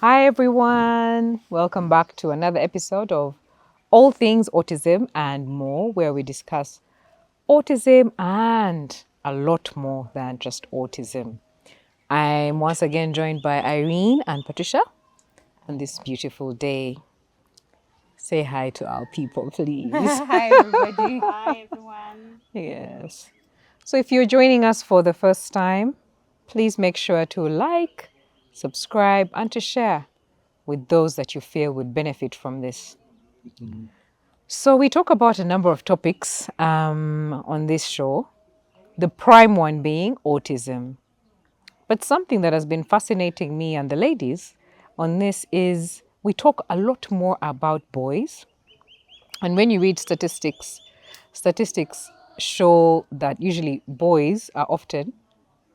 Hi everyone, welcome back to another episode of All Things Autism and More, where we discuss autism and a lot more than just autism. I'm once again joined by Irene and Patricia on this beautiful day. Say hi to our people, please. Hi, everybody. Hi, everyone. Yes. So if you're joining us for the first time, please make sure to like, subscribe, and to share with those that you feel would benefit from this. So we talk about a number of topics on this show, the prime one being autism. But something that has been fascinating me and the ladies on this is we talk a lot more about boys. And when you read statistics show that usually boys are often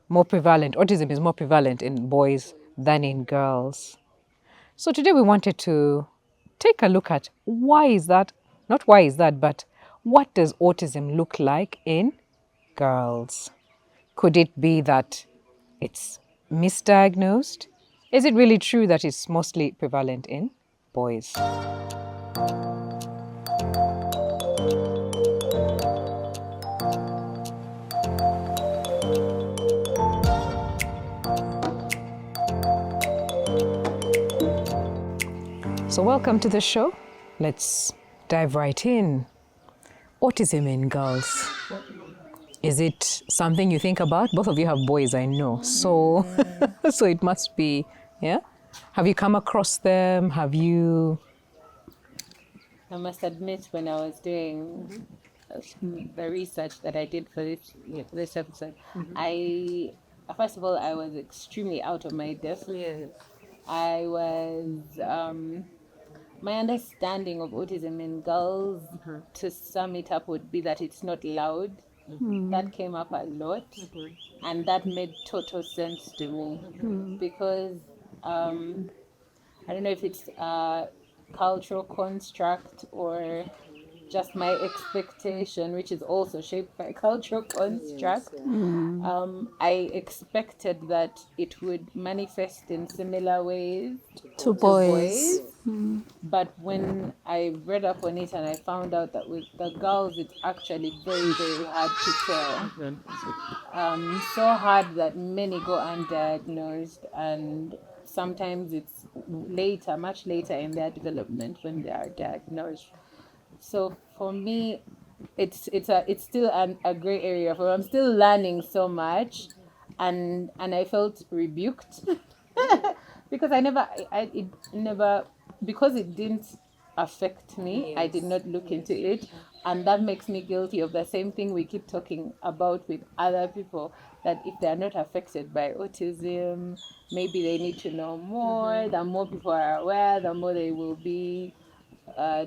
more prevalent, autism is more prevalent in boys than in girls. So today we wanted to take a look at why is that, not why is that, but what does autism look like in girls? Could it be that it's misdiagnosed? Is it really true that it's mostly prevalent in boys? So welcome to the show. Let's dive right in. Autism in girls. Is it something you think about? Both of you have boys, I know. So so it must be, yeah? Have you come across them? Have you? I must admit, when I was doing the research that I did for this episode, I first of all I was extremely out of my depth. Yes. I was my understanding of autism in girls, to sum it up, would be that it's not loud. That came up a lot, and that made total sense to me because I don't know if it's a cultural construct or just my expectation, which is also shaped by cultural construct. I expected that it would manifest in similar ways To boys. but when I read up on it and I found out that with the girls, it's actually very, very hard to tell. So hard that many go undiagnosed, and sometimes it's later, much later in their development when they are diagnosed. So for me, it's still a gray area. For I'm still learning so much, and I felt rebuked because it never, because it didn't affect me. I did not look into it, and that makes me guilty of the same thing we keep talking about with other people, that if they are not affected by autism, maybe they need to know more. The more people are aware, the more they will be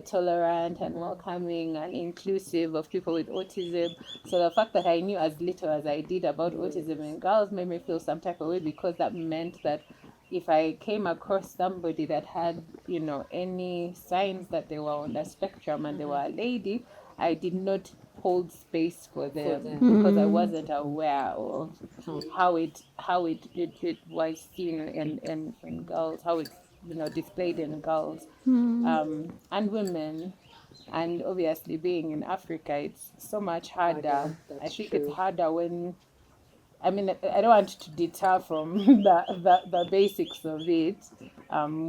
tolerant and welcoming and inclusive of people with autism. So the fact that I knew as little as I did about autism in girls made me feel some type of way, because that meant that if I came across somebody that had, any signs that they were on the spectrum and they were a lady, I did not hold space for them because I wasn't aware of how it was seen in girls, how it's displayed in girls and women. And obviously, being in Africa, it's so much harder. I think it's harder when, I mean, I don't want to deter from the basics of it,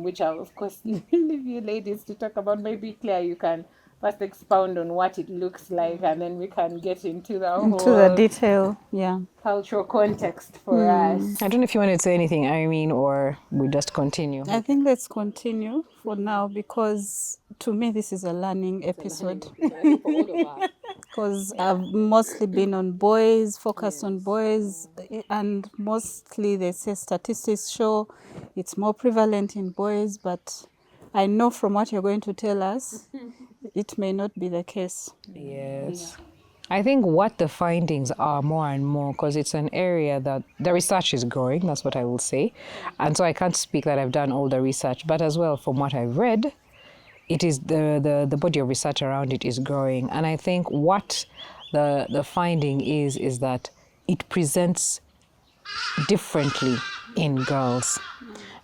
which I'll, of course, leave you ladies to talk about. Maybe, Claire, you can first expound on what it looks like, and then we can get into the To the whole detail, yeah. cultural context for us. I don't know if you want to say anything, Irene, or we just continue. I think let's continue for now, because to me this is a learning episode. Because I've mostly been on boys, focused on boys, and mostly they say statistics show it's more prevalent in boys, but I know from what you're going to tell us, it may not be the case. Yes. I think what the findings are more and more, because it's an area that the research is growing, that's what I will say. And so I can't speak that I've done all the research, but as well from what I've read, it is the body of research around it is growing. And I think what the finding is that it presents differently in girls.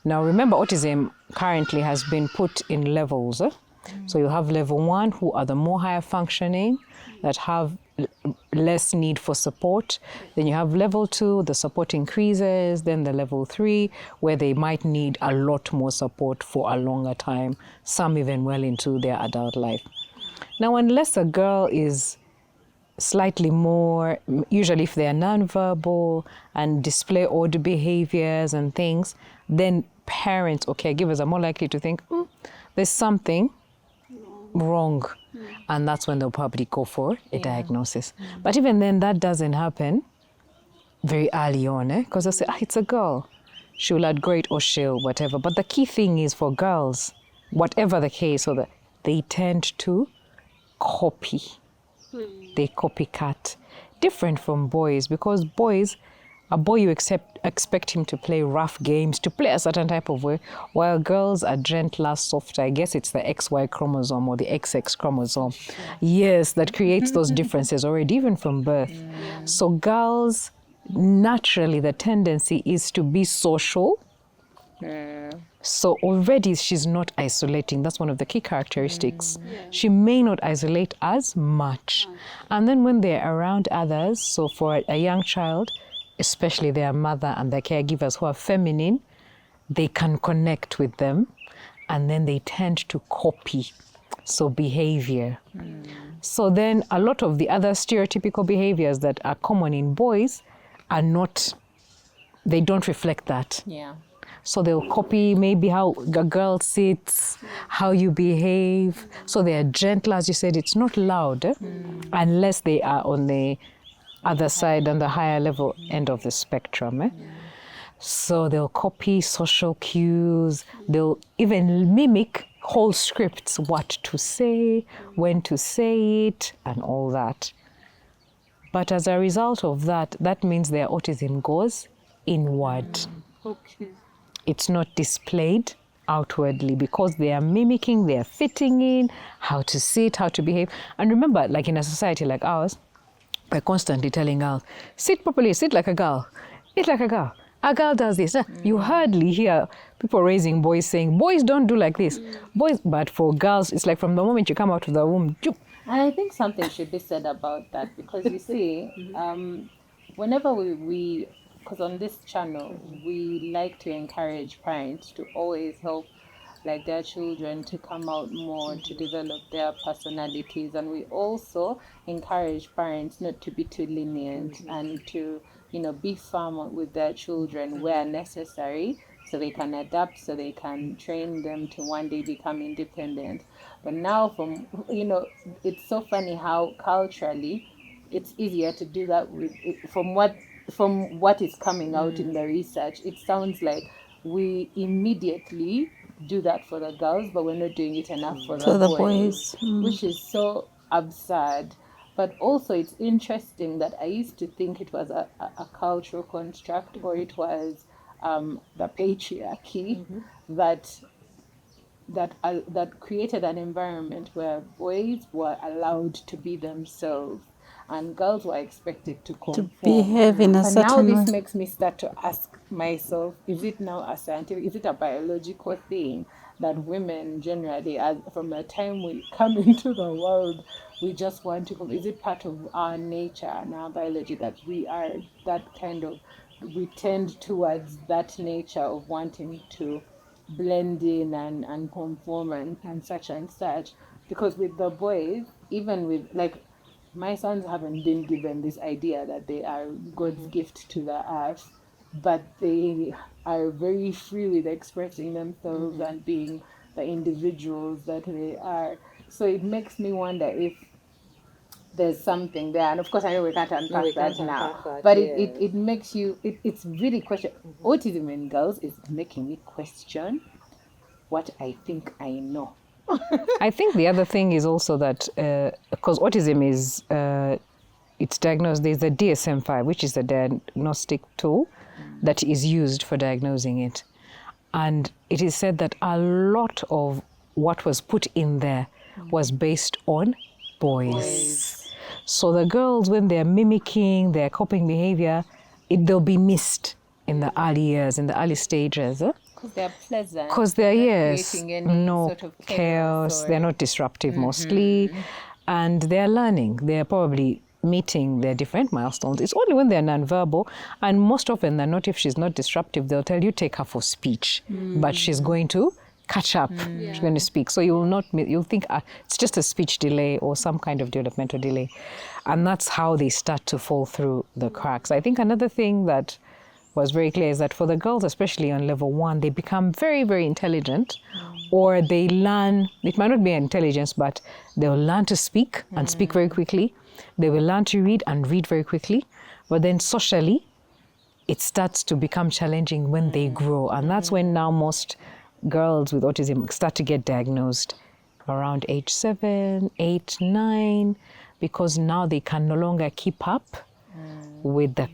Now, remember, autism currently has been put in levels. So you have level 1, who are the more higher functioning, that have less need for support. Then you have level 2, the support increases. Then the level 3, where they might need a lot more support for a longer time, some even well into their adult life. Now, unless a girl is slightly more, usually if they are nonverbal and display odd behaviors and things, then parents or caregivers are more likely to think, there's something wrong. And that's when they'll probably go for a diagnosis. But even then, that doesn't happen very early on, because they'll say, it's a girl. She'll add great or she'll whatever. But the key thing is for girls, whatever the case, so that they tend to copy. They copycat. Different from boys, because boys, a boy you expect him to play rough games, to play a certain type of way, while girls are gentler, softer. I guess it's the XY chromosome or the XX chromosome. Yes, that creates those differences already, even from birth. So girls, naturally, the tendency is to be social. So already she's not isolating. That's one of the key characteristics. She may not isolate as much. And then when they're around others, so for a young child, especially their mother and their caregivers who are feminine, they can connect with them, and then they tend to copy. So behavior. So then a lot of the other stereotypical behaviors that are common in boys are not, they don't reflect that. Yeah. So they'll copy maybe how a girl sits, how you behave. So they're gentle, as you said, it's not loud, unless they are on the other side, on the higher level end of the spectrum. So they'll copy social cues. They'll even mimic whole scripts, what to say, when to say it, and all that. But as a result of that, that means their autism goes inward. Okay. It's not displayed outwardly because they are mimicking, they are fitting in, how to sit, how to behave. And remember, like in a society like ours, we're constantly telling girls, sit properly, sit like a girl, eat like a girl. A girl does this. You hardly hear people raising boys saying, boys don't do like this. Boys, but for girls, it's like from the moment you come out of the womb, And I think something should be said about that, because you see, whenever we because on this channel, we like to encourage parents to always help like their children to come out more, to develop their personalities. And we also encourage parents not to be too lenient and to, be firm with their children where necessary, so they can adapt, so they can train them to one day become independent. But now it's so funny how culturally it's easier to do that from what is coming out in the research. It sounds like we immediately do that for the girls, but we're not doing it enough for the boys. Which is so absurd. But also it's interesting that I used to think it was a cultural construct, or it was the patriarchy that created an environment where boys were allowed to be themselves and girls were expected to conform. To behave in a certain way. Now this makes me start to ask myself, is it now a scientific, is it a biological thing that women generally, from the time we come into the world, we just want to, is it part of our nature and our biology that we are that kind of, we tend towards that nature of wanting to blend in and conform and such and such? Because with the boys, even with my sons haven't been given this idea that they are God's gift to the earth, but they are very free with expressing themselves and being the individuals that they are. So it makes me wonder if there's something there. And of course, I know we can't unpack that now. But it makes you, it's really question. Autism in girls is making me question what I think I know. I think the other thing is also that because autism is it's diagnosed, there's a DSM-5, which is a diagnostic tool that is used for diagnosing it. And it is said that a lot of what was put in there was based on boys. So the girls, when they're mimicking their copying behavior, they'll be missed in the early years, in the early stages. because they're pleasant. Because they're, not yes, creating any no sort of chaos, or- they're not disruptive mostly, and they're learning. They're probably meeting their different milestones. It's only when they're nonverbal, and most often than not, if she's not disruptive, they'll tell you take her for speech, but she's going to catch up. She's going to speak. So you will not, you'll think it's just a speech delay or some kind of developmental delay. And that's how they start to fall through the cracks. I think another thing that was very clear is that for the girls, especially on level 1, they become very, very intelligent, or they learn, it might not be intelligence, but they'll learn to speak and speak very quickly. They will learn to read and read very quickly. But then socially, it starts to become challenging when they grow. And that's when now most girls with autism start to get diagnosed around age 7, 8, 9, because now they can no longer keep up with the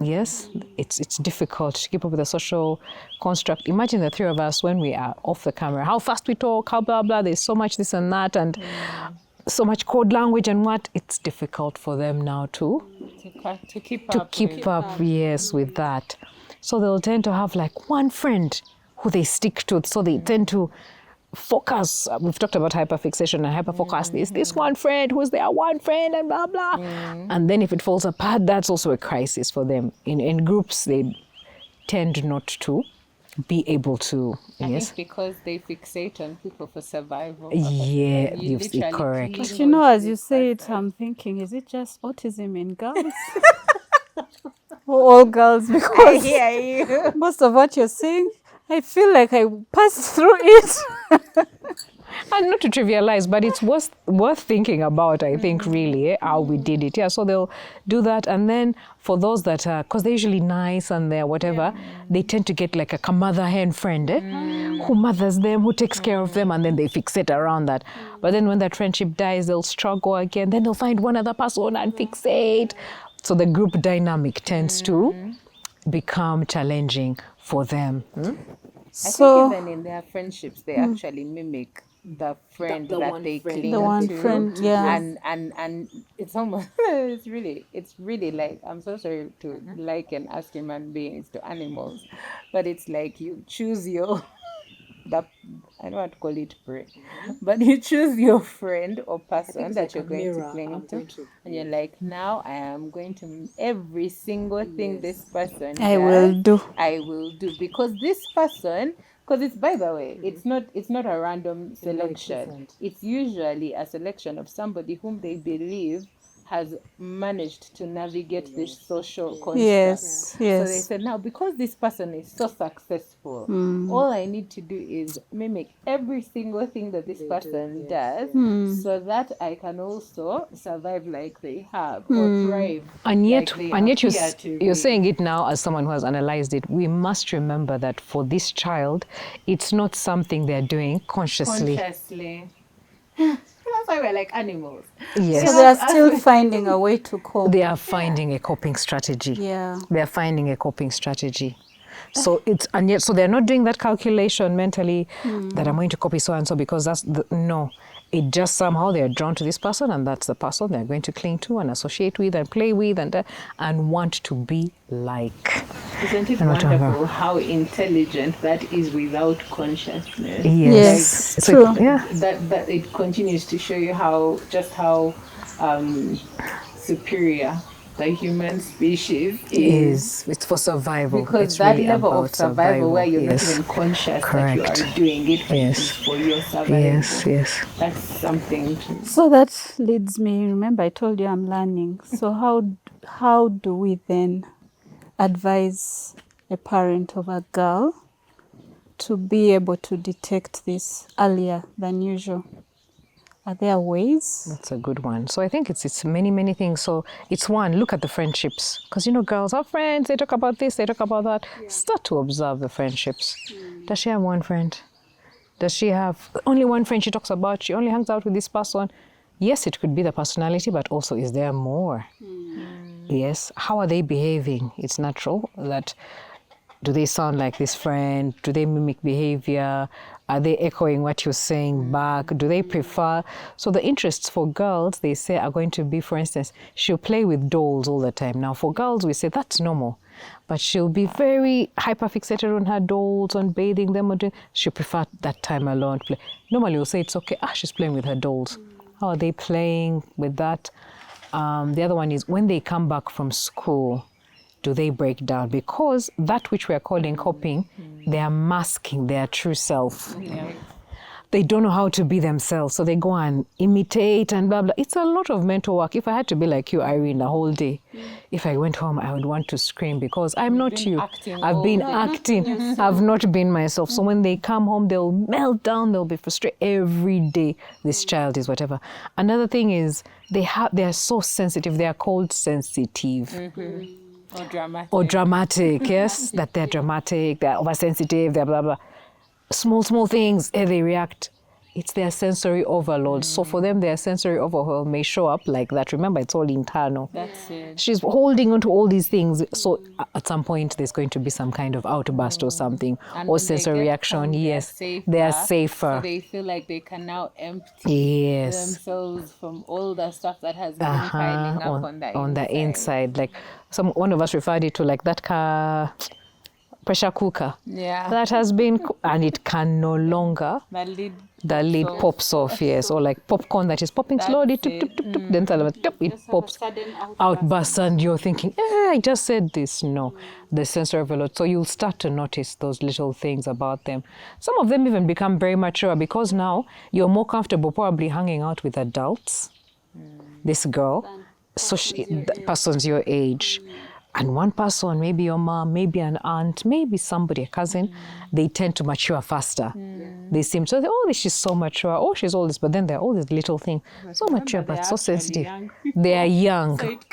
yes, it's difficult to keep up with the social construct. Imagine the three of us when we are off the camera, how fast we talk, how blah blah, there's so much this and that, and so much code language and what. It's difficult for them now to keep up, yes, with that. So they'll tend to have like one friend who they stick to, so they tend to focus. We've talked about hyperfixation and hyperfocus. There's this one friend who's their one friend and blah blah. And then if it falls apart, that's also a crisis for them. In groups, they tend not to be able to. I think because they fixate on people for survival. Yeah, You you're literally correct. But you know, as you say it, I'm thinking, is it just autism in girls? Or all girls? Because most of what you're saying, I feel like I passed through it. And not to trivialize, but it's worth thinking about, I think, really, how we did it. Yeah, so they'll do that. And then for those that are, because they're usually nice and they're whatever, they tend to get like a mother hen friend who mothers them, who takes care of them, and then they fixate around that. But then when that friendship dies, they'll struggle again. Then they'll find one other person and fixate. So the group dynamic tends to become challenging for them. I think even in their friendships, they actually mimic the friend The that one they friend. cling The one to. friend, yeah. And it's almost it's really like, I'm so sorry to liken us human beings to animals, but it's like you choose your I don't want to call it prey, but you choose your friend or person that you're going to cling to, and you're like, now I am going to every single thing this person I does, will do. because this person, because it's, by the way, it's not a random selection. It's usually a selection of somebody whom they believe has managed to navigate this social construct. Yes, So they yes. said, now because this person is so successful, all I need to do is mimic every single thing that this person does, so that I can also survive like they have, or thrive. And yet, like they and yet appear to you're be. saying it now as someone who has analyzed it. We must remember that for this child, it's not something they're doing consciously. That's why we're like animals. Yes. So they are still finding a way to cope. They are finding a coping strategy. Yeah. They are finding a coping strategy. So so they're not doing that calculation mentally that I'm going to copy so and so because no. It just somehow they're drawn to this person, and that's the person they're going to cling to and associate with and play with and want to be like. Isn't it wonderful how intelligent that is without consciousness? Yes, Like, true. That it continues to show you how superior the human species is. It's for survival. Because it's that really level about of survival where you're yes. not even conscious Correct. that you are doing it Yes. for your survival. Yes. That's something to... So that leads me, remember I told you I'm learning. So how do we then advise a parent of a girl to be able to detect this earlier than usual? Are there ways? That's a good one. So I think it's many, many things. So it's one, look at the friendships. Because, girls are friends. They talk about this, they talk about that. Start to observe the friendships. Does she have one friend? Does she have only one friend she talks about? She only hangs out with this person? Yes, it could be the personality, but also is there more? Yes. How are they behaving? It's natural that... Do they sound like this friend? Do they mimic behavior? Are they echoing what you're saying back? Do they prefer? So the interests for girls, they say, are going to be, for instance, she'll play with dolls all the time. Now, for girls, we say that's normal. but she'll be very hyper-fixated on her dolls, on bathing them. She prefer that time alone. Normally, we'll say it's okay. She's playing with her dolls. How are they playing with that? The other one is when they come back from school, do they break down? Because that which we are calling coping, they are masking their true self. Yeah. They don't know how to be themselves, so they go and imitate and blah, blah. It's a lot of mental work. If I had to be like you, Irene, the whole day, if I went home, I would want to scream because I'm not you. I've been acting. I've not been myself. So when they come home, they'll melt down. They'll be frustrated every day. This child is whatever. Another thing is they are so sensitive. They are called sensitive. Or dramatic, yes, that they're dramatic, they're oversensitive, they're blah, blah. Small things, they react. It's their sensory overload. So for them, their sensory overload may show up like that. Remember, it's all internal. That's it. She's holding on to all these things. So at some point, there's going to be some kind of outburst or something, And or when sensory they get reaction. home, Yes, they they are So safer. they feel like they can now empty Yes. themselves from all the stuff that has been piling up on the inside. Like one of us referred it to like that car pressure cooker. Yeah. That has been, and it can no longer. The lid Pops off, yes, or like popcorn that is popping slowly, tup, tup, tup, tup, then it pops, outbursts, and you're thinking, I just said this. No, the sensory overload. So you'll start to notice those little things about them. Some of them even become very mature because now you're more comfortable probably hanging out with adults. This girl, person's your age. And one person, maybe your mom, maybe an aunt, maybe somebody, a cousin, they tend to mature faster. They seem to say, she's so mature, she's all this, but then they're all these little things. So mature, but so sensitive. They are young. So it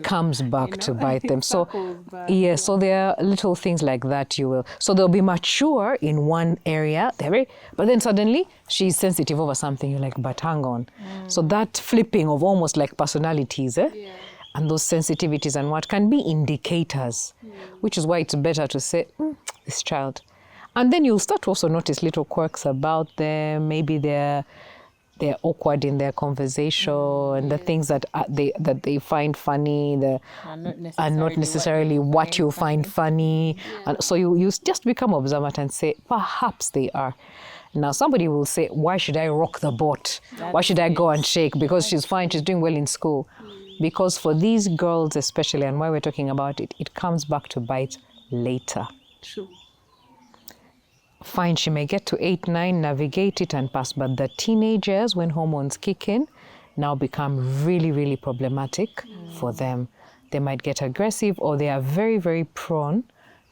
comes back to bite them. So, so there are little things like that you will. So they'll be mature in one area, but then suddenly she's sensitive over something. You're like, but hang on. So that flipping of almost like personalities, and those sensitivities and what can be indicators, which is why it's better to say, this child. And then you'll start to also notice little quirks about them. Maybe they're awkward in their conversation, and the things that they find funny are not necessarily what you find funny. And so you just become observant and say, perhaps they are. Now, somebody will say, why should I rock the boat? Why should I go and shake? Because she's fine, she's doing well in school. Because for these girls especially, and why we're talking about it, it comes back to bite later. True. Fine, she may get to 8, 9, navigate it and pass, but the teenagers, when hormones kick in, now become really, really problematic for them. They might get aggressive, or they are very, very prone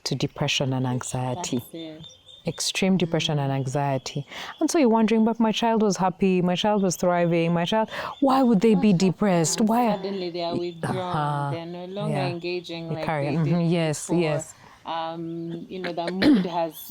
to depression and anxiety. Extreme depression and anxiety. And so you're wondering, but my child was happy, my child was thriving, why would they be depressed? Why? Suddenly they are withdrawn, they're no longer engaging like they did Yes, before. yes. The mood has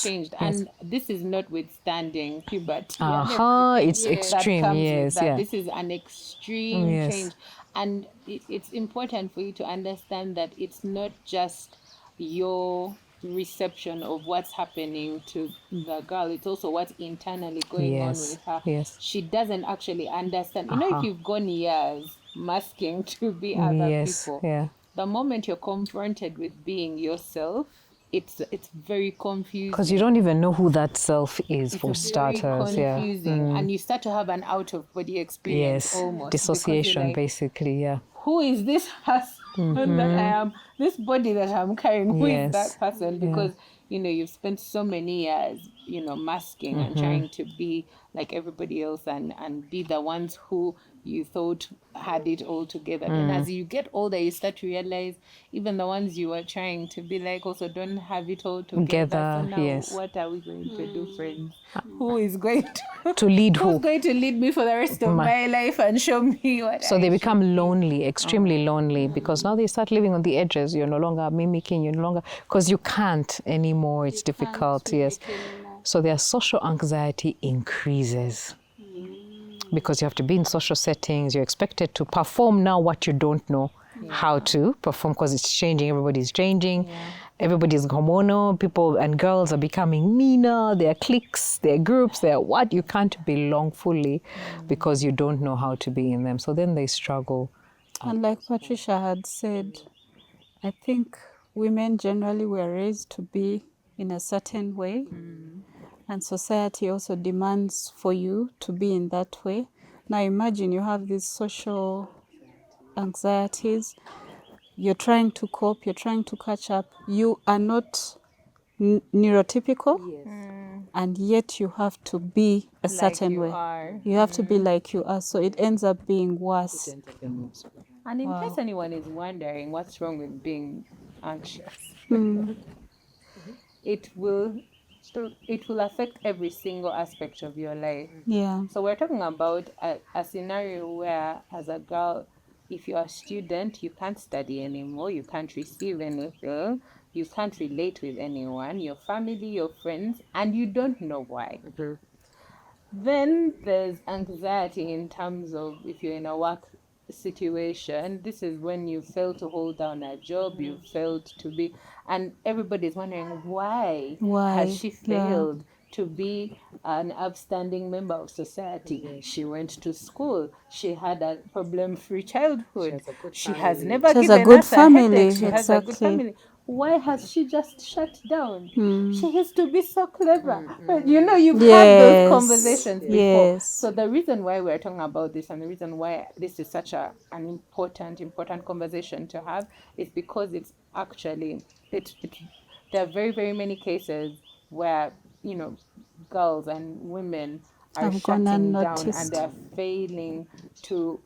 changed. And this is notwithstanding puberty. It's extreme, This is an extreme change. And it's important for you to understand that it's not just your reception of what's happening to the girl, it's also what's internally going on with her. She doesn't actually understand. If you've gone years masking to be other people, the moment you're confronted with being yourself, it's very confusing. Because you don't even know who that self is, for starters. Confusing. And you start to have an out-of-body experience almost. Dissociation, like, basically, who is this person that I am? This body that I'm carrying, who is that person? Because, you've spent so many years, masking and trying to be like everybody else and be the ones who you thought had it all together. And as you get older, you start to realize even the ones you were trying to be like also don't have it all together. So now, what are we going to do, friends? Who is going to lead who? Who's going to lead me for the rest of my life and show me what So they become lonely, extremely lonely, because now they start living on the edges. You're no longer mimicking, because you can't anymore. It's difficult, So their social anxiety increases. Because you have to be in social settings, you're expected to perform now what you don't know how to perform, because it's changing, everybody's changing, everybody's hormonal, people and girls are becoming meaner, there are cliques, there are groups, there are what, you can't belong fully because you don't know how to be in them. So then they struggle. And like Patricia had said, I think women generally were raised to be in a certain way, and society also demands for you to be in that way. Now imagine you have these social anxieties, you're trying to cope, you're trying to catch up, you are not neurotypical, and yet you have to be a certain you way. are. You have to be like you are, so it ends up being worse. And in case anyone is wondering what's wrong with being anxious, it will affect every single aspect of your life. Yeah. So we're talking about a scenario where, as a girl, if you're a student, you can't study anymore, you can't receive anything, you can't relate with anyone, your family, your friends, and you don't know why. Then there's anxiety in terms of if you're in a work situation. This is when you fail to hold down a job, you failed to be, and everybody's wondering why has she failed to be an upstanding member of society. She went to school, she had a problem-free childhood, she has never She has a given good us a headache, family, she has a good exactly. family. Why has she just shut down? She used to be so clever. But you know, you've had those conversations before. Yes. So the reason why we're talking about this, and the reason why this is such an important conversation to have, is because it's actually there are very, very many cases where, you know, girls and women are Have gone shutting down and unnoticed. they're failing to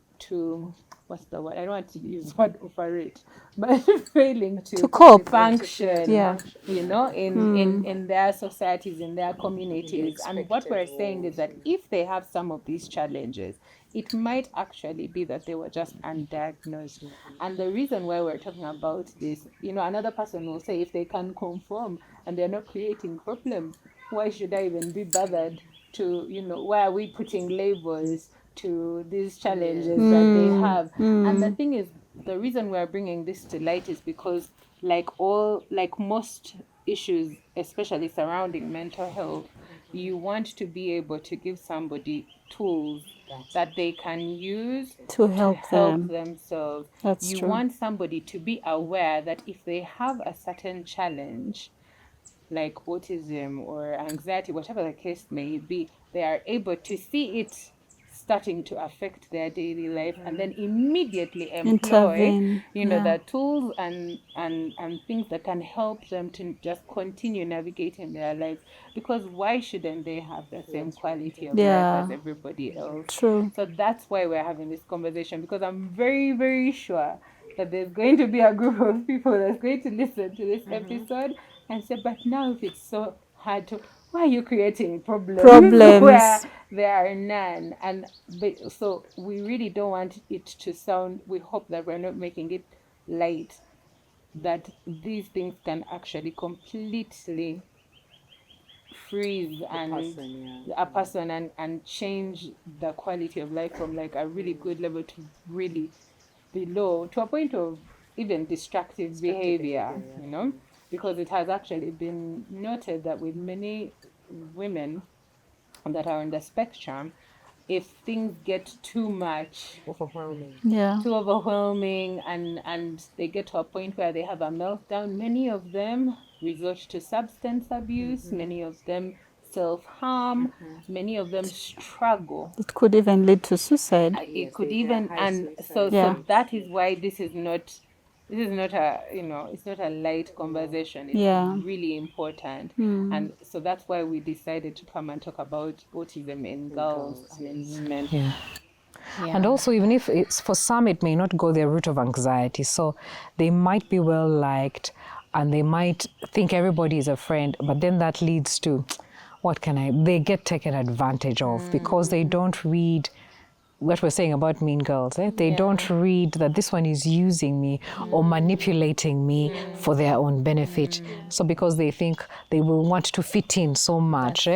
what's the word? I don't want to use the word operate, but failing To cope. function, Yeah. you know, in their societies, in their communities. And what we're saying is that if they have some of these challenges, it might actually be that they were just undiagnosed. And the reason why we're talking about this, you know, another person will say if they can conform and they're not creating problems, why should I even be bothered to, you know, why are we putting labels to these challenges that they have? And the thing is, the reason we're bringing this to light is because like most issues, especially surrounding mental health, you want to be able to give somebody tools that they can use To help them. themselves. That's You true. want somebody to be aware that if they have a certain challenge, like autism or anxiety, whatever the case may be, they are able to see it starting to affect their daily life and then immediately employ, Intervene. you know, Yeah. the tools and things that can help them to just continue navigating their lives. Because why shouldn't they have the same quality of life Yeah. as everybody else? True. So that's why we're having this conversation, because I'm very, very sure that there's going to be a group of people that's going to listen to this episode and say, but now if it's so hard to, why are you creating problems where there are none? And so we really don't want it to sound, we hope that we're not making it light, that these things can actually completely freeze a person and change the quality of life from like a really good level to really below, to a point of even destructive behavior, you know, because it has actually been noted that with many women that are on the spectrum, if things get too much, Yeah. too overwhelming, and they get to a point where they have a meltdown, many of them resort to substance abuse, many of them self-harm, many of them struggle. It could even lead to suicide. It could even, and so Yeah. that is why this is not a, you know, it's not a light conversation. It's Yeah. really important. And so that's why we decided to come and talk about autism in girls and in women. Yeah. And also, even if it's for some, it may not go their route of anxiety. So they might be well liked and they might think everybody is a friend, but then that leads to, they get taken advantage of because they don't read what we're saying about mean girls. They don't read that this one is using me or manipulating me for their own benefit. So because they think they will want to fit in so much,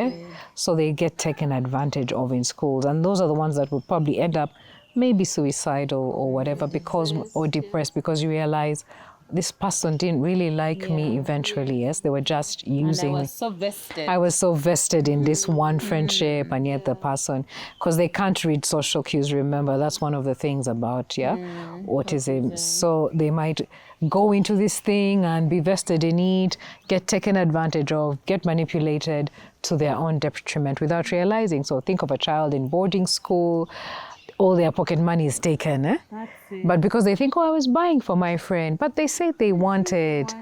so they get taken advantage of in schools. And those are the ones that will probably end up maybe suicidal or whatever, because or depressed, because you realize, this person didn't really like me eventually. Yes, they were just using And I me. was so vested. I was so vested in this one friendship, and yet the person, because they can't read social cues. Remember, that's one of the things about autism. So they might go into this thing and be vested in it, get taken advantage of, get manipulated to their own detriment without realizing. So think of a child in boarding school. All their pocket money is taken, That's it. but because they think, oh, I was buying for my friend, but they said they wanted.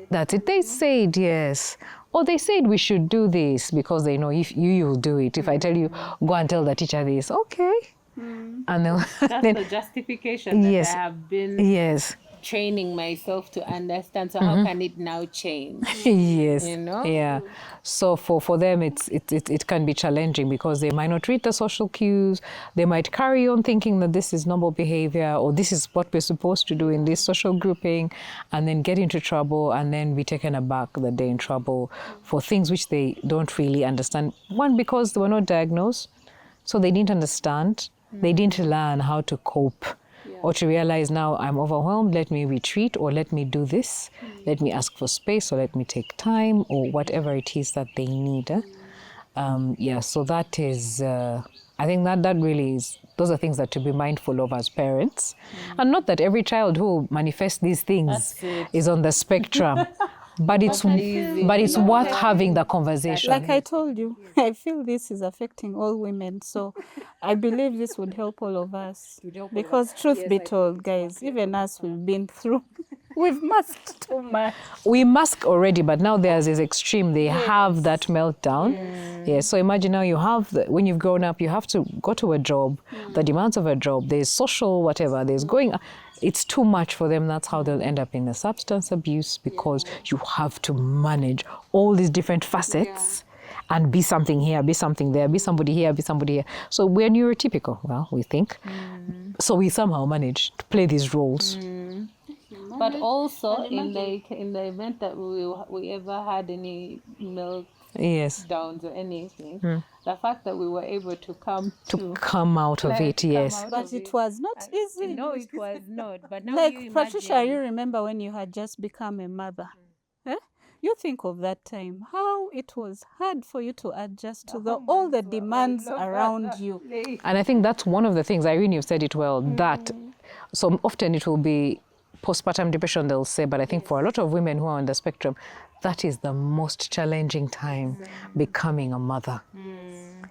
That's it. They said yes. Or they said we should do this because they know if you'll do it. If I tell you, go and tell the teacher this, okay. And then, That's the justification that Yes. I have been yes, training myself to understand. So how can it now change? yes, You know? yeah. So for them, it can be challenging because they might not read the social cues. They might carry on thinking that this is normal behavior or this is what we're supposed to do in this social grouping, and then get into trouble and then be taken aback that they're in trouble for things which they don't really understand. One, because they were not diagnosed, so they didn't understand. They didn't learn how to cope. Or to realize now I'm overwhelmed, let me retreat, or let me do this, let me ask for space, or let me take time, or whatever it is that they need. So that is, I think that really is, those are things that to be mindful of as parents. And not that every child who manifests these things That's it. is on the spectrum, but it's worth having the conversation. Like I told you, I feel this is affecting all women. So I believe this would help all of us. Because truth be told, guys, even us, we've been through, we've masked too much. We mask already, but now there's this extreme. They have that meltdown. Yeah. So imagine now you have, when you've grown up, you have to go to a job, the demands of a job, there's social whatever, there's going, it's too much for them. That's how they'll end up in the substance abuse because you have to manage all these different facets. And be something here, be something there, be somebody here, be somebody here. So we're neurotypical, well, we think. So we somehow manage to play these roles. But also in the event that we ever had any Yes. meltdowns or anything, the fact that we were able to come Come out of it, yes. But it was not easy. No, it was not. But now Like, you Patricia, imagine, you remember when you had just become a mother? Eh? You think of that time, how it was hard for you to adjust to all the demands around you. And I think that's one of the things, Irene, you've said it well, that so often it will be postpartum depression, they'll say, but I think for a lot of women who are on the spectrum, that is the most challenging time, becoming a mother.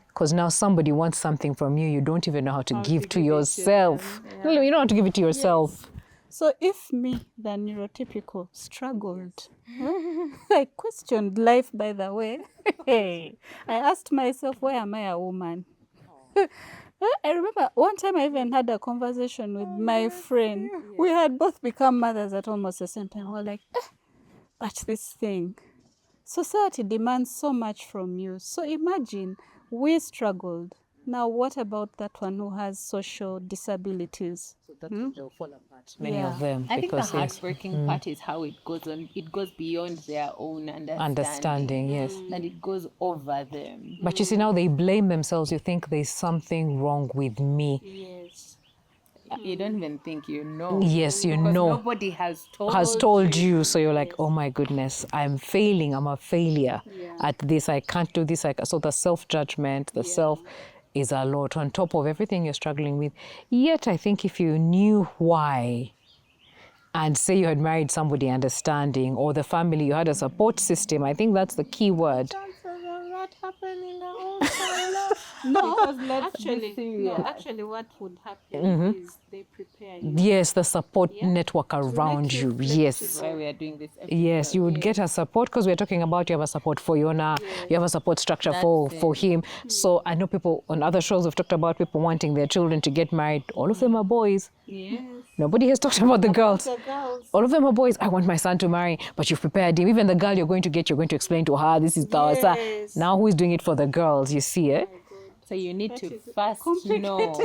Because now somebody wants something from you, you don't even know how to give to yourself. No, you don't know how to give it to yourself. So if me, the neurotypical, struggled, I questioned life, by the way. Hey, I asked myself, why am I a woman? I remember one time I even had a conversation with my friend. We had both become mothers at almost the same time. We were like, but this thing, society demands so much from you. So imagine, we struggled. Now what about that one who has social disabilities? They'll fall apart, many Yeah. of them. I think the because, yes, heartbreaking part is how it goes on. It goes beyond their own understanding, yes. and it goes over them. But you see, now they blame themselves. You think there's something wrong with me. Yes. You don't even think you know. Yes, you Because know. nobody has Told you. So you're like, oh my goodness, I'm failing. I'm a failure at this. I can't do this. So the self-judgment, the self is a lot on top of everything you're struggling with. Yet I think if you knew why, and say you had married somebody understanding, or the family, you had a support system, I think that's the key word. Actually, what would happen is they prepare you. Yes, the support network around you. Yes. Why we are doing this episode. Yes, you would get a support because we're talking about you have a support for Yona, you have a support structure for him. So I know people on other shows have talked about people wanting their children to get married. All of them are boys. Yes. Nobody has talked about the girls. The girls. All of them are boys. I want my son to marry, but you've prepared him. Even the girl you're going to explain to her, this is the son. Yes. Now who is doing it for the girls, you see, eh? So you need to first know.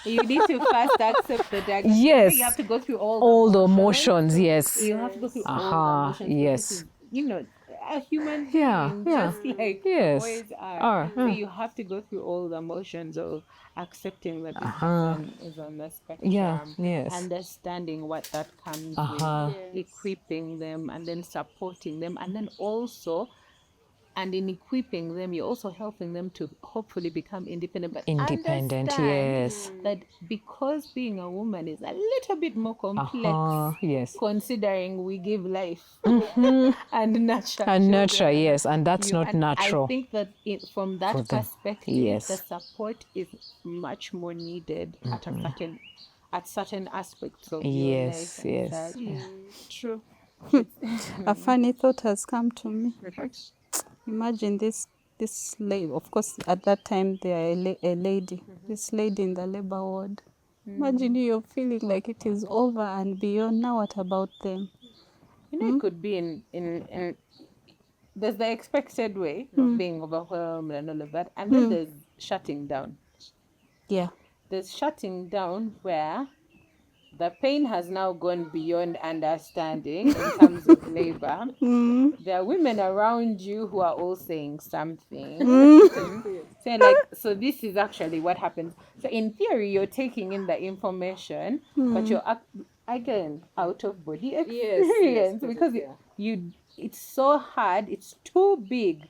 You need to first accept the diagnosis. Yes. You have to go through all All the emotions, yes. You have to go through all the emotions. Yes. Because, you know, a human Yeah, being, yeah. just like Yes. boys are. Are, So yeah. you have to go through all the motions of accepting that this Uh-huh. person is on the Yeah, spectrum, yes. understanding what that comes Uh-huh. with, equipping them, and then supporting them, and then also, and in equipping them, you're also helping them to hopefully become independent, but Independent, understand yes. that because being a woman is a little bit more complex, Uh-huh, yes. considering we give life Mhm. and nurture And nurture, children. yes, and that's not And I natural think that from for that them. perspective, Yes. the support is much more needed at certain aspects of your life Yes, and yes. such. True. A funny thought has come to me. Imagine this lady. Of course, at that time they are a lady. This lady in the labor ward. Imagine you're feeling like it is over and beyond. Now what about them? It could be in there's the expected way of being overwhelmed and all of that, and then there's shutting down. Yeah. There's shutting down where the pain has now gone beyond understanding in terms of labor. There are women around you who are all saying something. Saying like, so this is actually what happens. So in theory, you're taking in the information, but you're again out of body experience because it's so hard, it's too big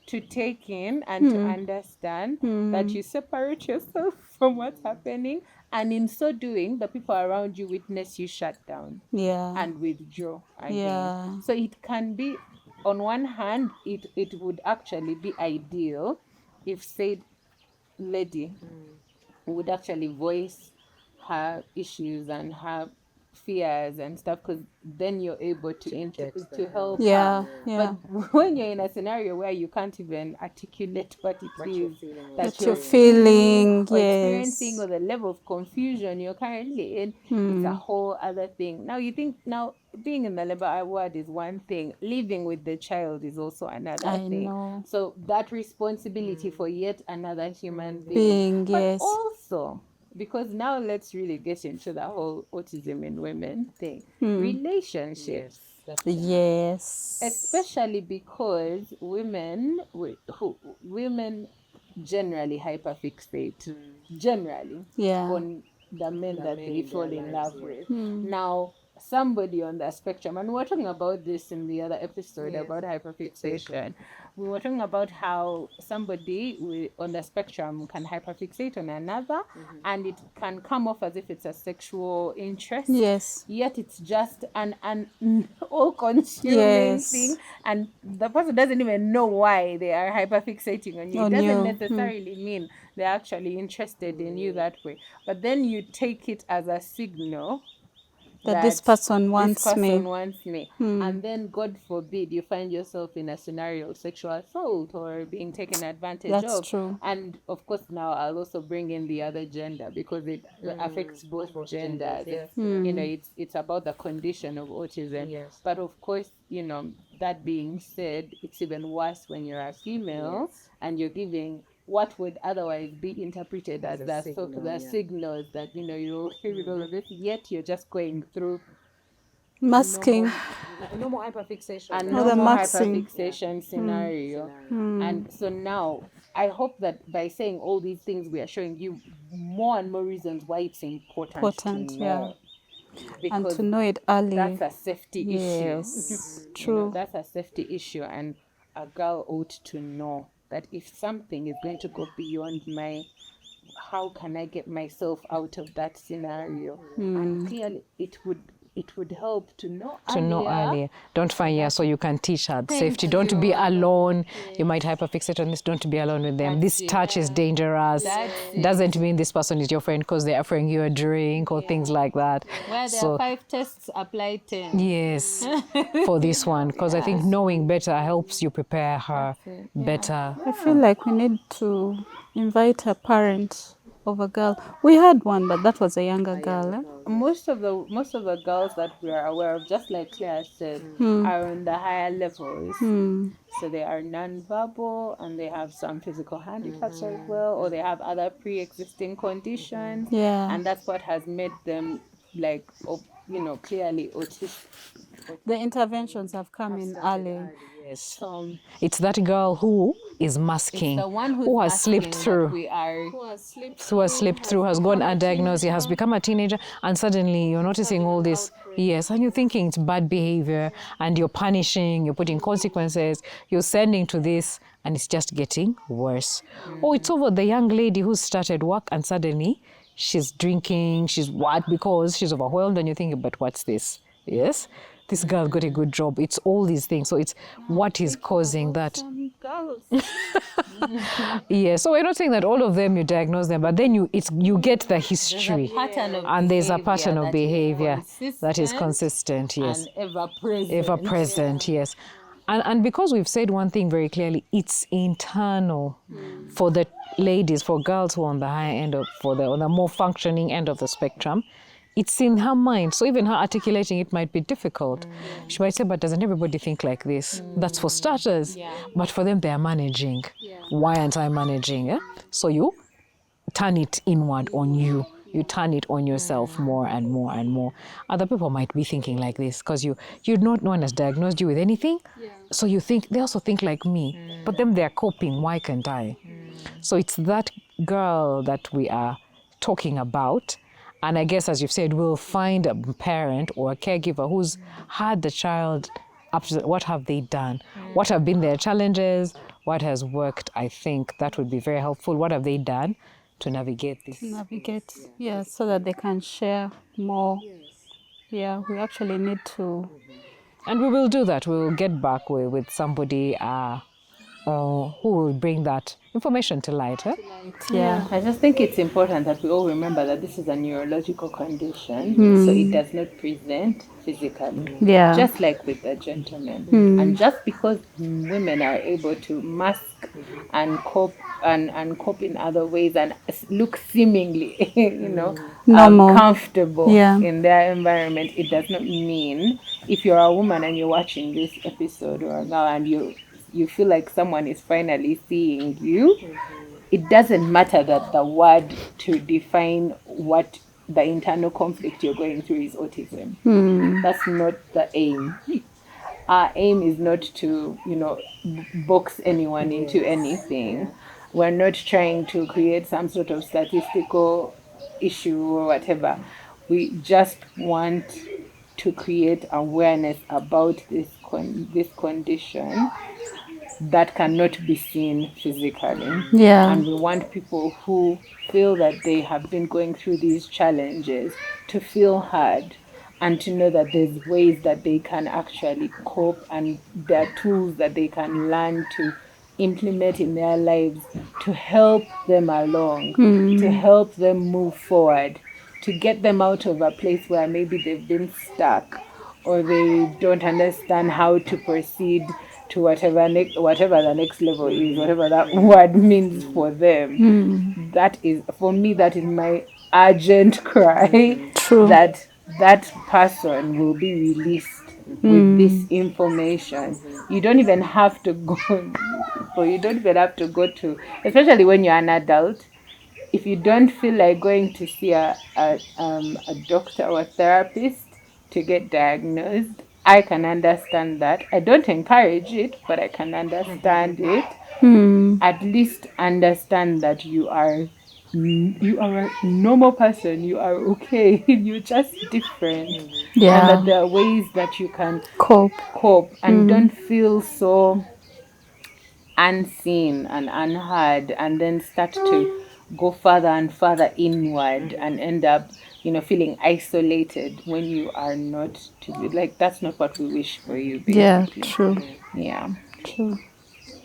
to take in and to understand that you separate yourself from what's happening, and in so doing, the people around you witness you shut down Yeah. and withdraw again. Yeah. So it can be, on one hand, it would actually be ideal if said lady would actually voice her issues and her fears and stuff, because then you're able to help Yeah. her. Yeah. But when you're in a scenario where you can't even articulate what it is That you're feeling, or experiencing, yes. or the level of confusion you're currently in, it's a whole other thing. Now you think, now being in the labor ward is one thing, living with the child is also another I thing. know. So that responsibility for yet another human Being, but yes. also, because now let's really get into the whole autism in women thing, Hmm. relationships. Yes. Especially because women generally hyperfixate generally Yeah. on the men that they fall in love with. Now, somebody on the spectrum, and we were talking about this in the other episode about hyperfixation. We were talking about how somebody on the spectrum can hyperfixate on another, and it can come off as if it's a sexual interest. Yes. Yet it's just an all-consuming Yes. thing, and the person doesn't even know why they are hyperfixating on you. It On doesn't you. necessarily mean they're actually interested in you that way, but then you take it as a signal That this person wants me. wants me. And then, God forbid, you find yourself in a scenario of sexual assault or being taken advantage That's of. true. And of course, now I'll also bring in the other gender, because it affects both genders. It's about the condition of autism. But of course, that being said, it's even worse when you're a female and you're giving what would otherwise be interpreted as the signals that you're okay with all of this, yet you're just going through Masking. A normal hyperfixation. a No, the normal maxing. hyperfixation scenario. And so now I hope that by saying all these things, we are showing you more and more reasons why it's important to know. And Because to know it early. that's a safety Yes. issue. True. That's a safety issue, and a girl ought to know that if something is going to go beyond how can I get myself out of that scenario? And clearly it would help to know earlier. Don't find so you can teach her safety. Don't be alone. You might hyperfixate on this. Don't be alone with them. This touch is dangerous. Doesn't mean this person is your friend because they're offering you a drink or things like that. Where there are 5 tests, apply 10. Yes, for this one, because I think knowing better helps you prepare her better. I feel like we need to invite a parent of a girl. We had one, but that was a younger girl. Eh? Most of the girls that we are aware of, just like Claire said, are on the higher levels. So they are non-verbal and they have some physical handicaps as well, or they have other pre-existing conditions. Yeah. And that's what has made them clearly autistic. The interventions have come in early. Yes. Um, It's that girl who is masking, the one who's who has slipped asking that through. we are Who has slipped through, has gone undiagnosed, has become a teenager, and suddenly you're noticing all this. Yes, and you're thinking it's bad behavior, and you're punishing, you're putting consequences, you're sending to this, and it's just getting worse. Oh, it's over the young lady who started work, and suddenly she's drinking, she's what? Because she's overwhelmed, and you're thinking, but what's this? Yes, this girl got a good job. It's all these things. So it's what is causing that. Girls. Yeah, so we're not saying that all of them you diagnose them, but then you get the there's a history, pattern of and there's a pattern of that is behavior that is consistent consistent. Yes, and ever present. ever present. Yes, and because we've said one thing very clearly, it's internal for the ladies, for girls who are on the higher end of, on the more functioning end of the spectrum. It's in her mind. So even her articulating it might be difficult. She might say, but doesn't everybody think like this? That's for starters. Yeah. But for them, they are managing. Why aren't I managing? Eh? So you turn it inward on you. You turn it on yourself more and more and more. Other people might be thinking like this because you're not, no one has diagnosed you with anything. So you think, they also think like me. But then they're coping. Why can't I? So it's that girl that we are talking about. And I guess, as you've said, we'll find a parent or a caregiver who's had the child up to what have they done? What have been their challenges? What has worked? I think that would be very helpful. What have they done to navigate this? Navigate, yeah, so that they can share more. Yeah, we actually need to. And we will do that. We will get back with somebody who will bring that information to light. Eh? Yeah. I just think it's important that we all remember that this is a neurological condition, so it does not present physically. Yeah. Just like with the gentleman. And just because women are able to mask and cope and cope in other ways and look seemingly, Normal. comfortable Yeah. in their environment, it does not mean if you're a woman and you're watching this episode or now and you feel like someone is finally seeing you, it doesn't matter that the word to define what the internal conflict you're going through is autism. That's not the aim. Our aim is not to, box anyone into anything. We're not trying to create some sort of statistical issue or whatever. We just want to create awareness about this condition that cannot be seen physically. Yeah. And we want people who feel that they have been going through these challenges to feel heard and to know that there's ways that they can actually cope and there are tools that they can learn to implement in their lives to help them along, to help them move forward, to get them out of a place where maybe they've been stuck or they don't understand how to proceed to whatever the next level is, whatever that word means for them. That is, for me, that is my urgent cry. True. That person will be released with this information. You don't even have to go, or you don't even have to go to, especially when you're an adult. If you don't feel like going to see a doctor or a therapist to get diagnosed, I can understand that. I don't encourage it, but I can understand it. At least understand that you are a normal person. You are okay. You're just different. Yeah. And that there are ways that you can Cope. and don't feel so unseen and unheard, and then start to go further and further inward and end up feeling isolated when you are not to be like, that's not what we wish for you, basically. Yeah, true. Yeah. True.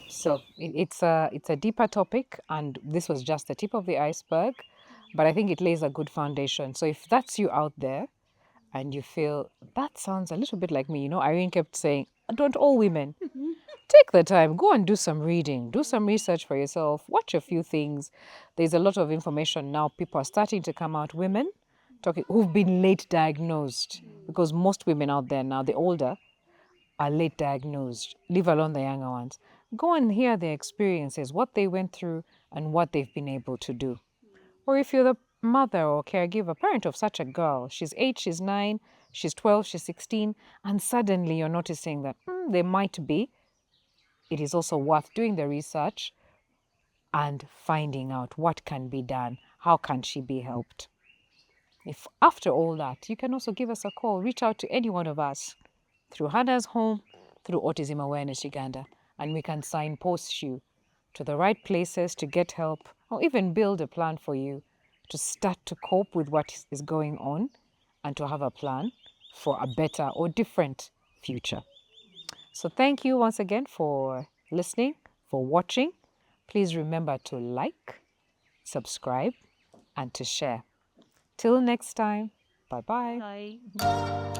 So it's a deeper topic, and this was just the tip of the iceberg, but I think it lays a good foundation. So if that's you out there, and you feel that sounds a little bit like me, Irene kept saying, "Don't all women." Take the time, go and do some reading, do some research for yourself, watch a few things. There's a lot of information now. People are starting to come out, women talking who've been late diagnosed, because most women out there now, the older, are late diagnosed, leave alone the younger ones. Go and hear their experiences, what they went through and what they've been able to do. Or if you're the mother or caregiver, parent of such a girl, she's 8, she's 9, she's 12, she's 16, and suddenly you're noticing that there might be it is also worth doing the research and finding out what can be done. How can she be helped? If after all that, you can also give us a call, reach out to any one of us through Hannah's Home, through Autism Awareness Uganda, and we can signpost you to the right places to get help, or even build a plan for you to start to cope with what is going on and to have a plan for a better or different future. So thank you once again for listening, for watching. Please remember to like, subscribe, and to share. Till next time, bye-bye. Bye.